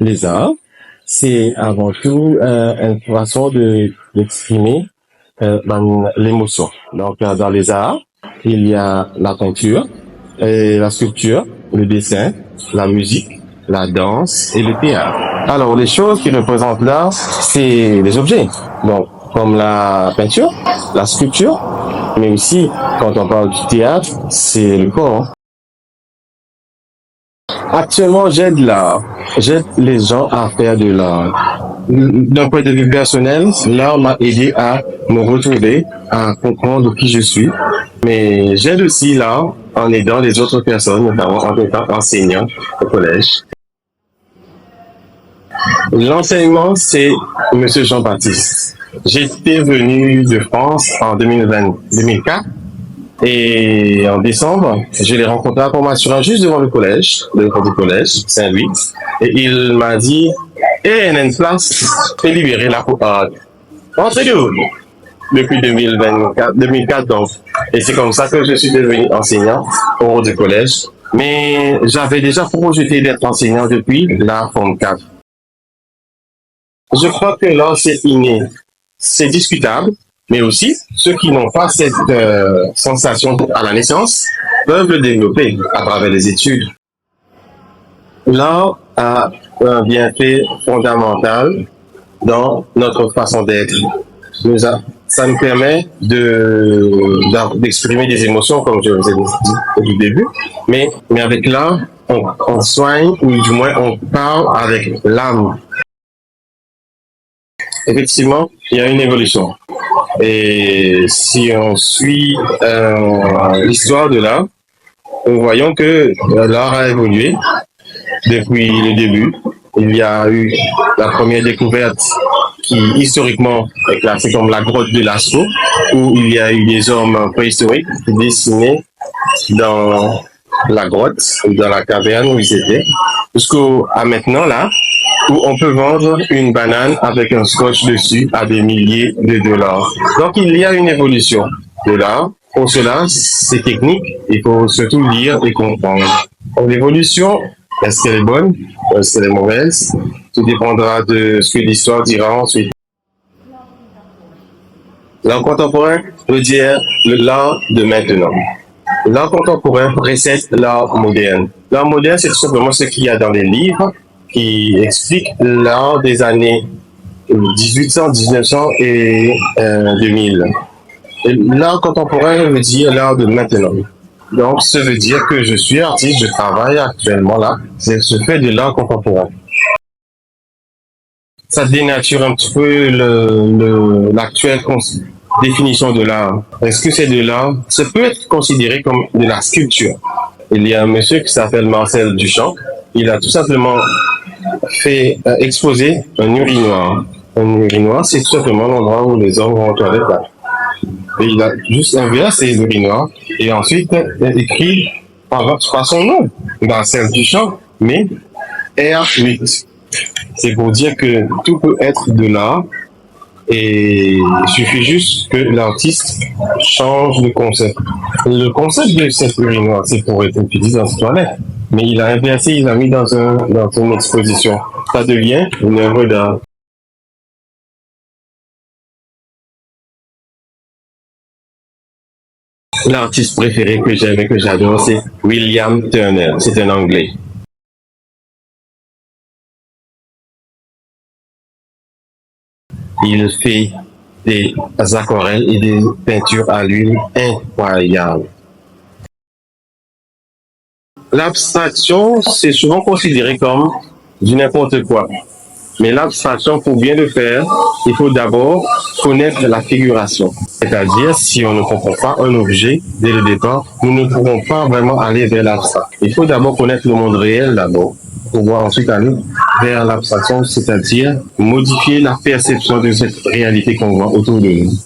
Les arts, c'est avant tout une façon d'exprimer l'émotion. Donc, dans les arts, il y a la peinture, et la sculpture, le dessin, la musique, la danse et le théâtre. Alors, les choses qui représentent l'art, c'est les objets. Donc, comme la peinture, la sculpture, mais aussi, quand on parle du théâtre, c'est le corps. Actuellement, j'aide l'art. J'aide les gens à faire de l'art. D'un point de vue personnel, l'art m'a aidé à me retrouver, à comprendre qui je suis. Mais j'aide aussi l'art en aidant les autres personnes, notamment en étant enseignant au collège. L'enseignement, c'est Monsieur Jean-Baptiste. J'étais venu de France en 2004 et en décembre, je l'ai rencontré à Pont-Massurin juste devant le collège, du collège Saint-Louis, et il m'a dit, il y a une place, fais libérer la pour entrez-nous depuis 2004 donc. Et c'est comme ça que je suis devenu enseignant au haut du collège. Mais j'avais déjà projeté d'être enseignant depuis la forme 4. Je crois que là, c'est inné. C'est discutable, mais aussi, ceux qui n'ont pas cette sensation à la naissance peuvent le développer à travers les études. L'art a un bienfait fondamental dans notre façon d'être. Ça nous permet d'exprimer des émotions, comme je vous ai dit au début, mais avec l'art, on soigne, ou du moins on parle avec l'âme. Effectivement, il y a une évolution. Et si on suit l'histoire de l'art, nous voyons que l'art a évolué depuis le début. Il y a eu la première découverte qui historiquement est classée comme la grotte de Lascaux, où il y a eu des hommes préhistoriques dessinés dans la grotte, dans la caverne où ils étaient, jusqu'à maintenant là, où on peut vendre une banane avec un scotch dessus à des milliers de dollars. Donc il y a une évolution de l'art. Pour cela, c'est technique, il faut surtout lire et comprendre. L'évolution, est-ce qu'elle est bonne, est-ce qu'elle est mauvaise? Tout dépendra de ce que l'histoire dira ensuite. L'art contemporain veut dire l'art de maintenant. L'art contemporain précède l'art moderne. L'art moderne, c'est tout simplement ce qu'il y a dans les livres qui expliquent l'art des années 1800, 1900 et 2000. L'art contemporain veut dire l'art de maintenant. Donc, ça veut dire que je suis artiste, je travaille actuellement là, je fais de l'art contemporain. Ça dénature un petit peu l'actuelle définition de l'art. Est-ce que c'est de l'art? Ça peut être considéré comme de la sculpture. Il y a un monsieur qui s'appelle Marcel Duchamp. Il a tout simplement fait exposer un urinoir. Un urinoir, c'est tout simplement l'endroit où les hommes vont aux toilettes. Et il a juste inversé l'urinoir et ensuite écrit par son nom, Marcel Duchamp, mais R8. C'est pour dire que tout peut être de l'art et il suffit juste que l'artiste change le concept. Le concept de cet urinoir, c'est pour être utilisé dans une toilette, mais il a inversé, il l'a mis dans une exposition. Ça devient une œuvre d'art. L'artiste préféré que j'aime et que j'adore, c'est William Turner. C'est un Anglais. Il fait des aquarelles et des peintures à l'huile incroyables. L'abstraction, c'est souvent considéré comme du n'importe quoi. Mais l'abstraction, pour bien le faire, il faut d'abord connaître la figuration. C'est-à-dire, si on ne comprend pas un objet dès le départ, nous ne pourrons pas vraiment aller vers l'abstrait. Il faut d'abord connaître le monde réel d'abord, pour pouvoir ensuite aller vers l'abstraction, c'est-à-dire modifier la perception de cette réalité qu'on voit autour de nous.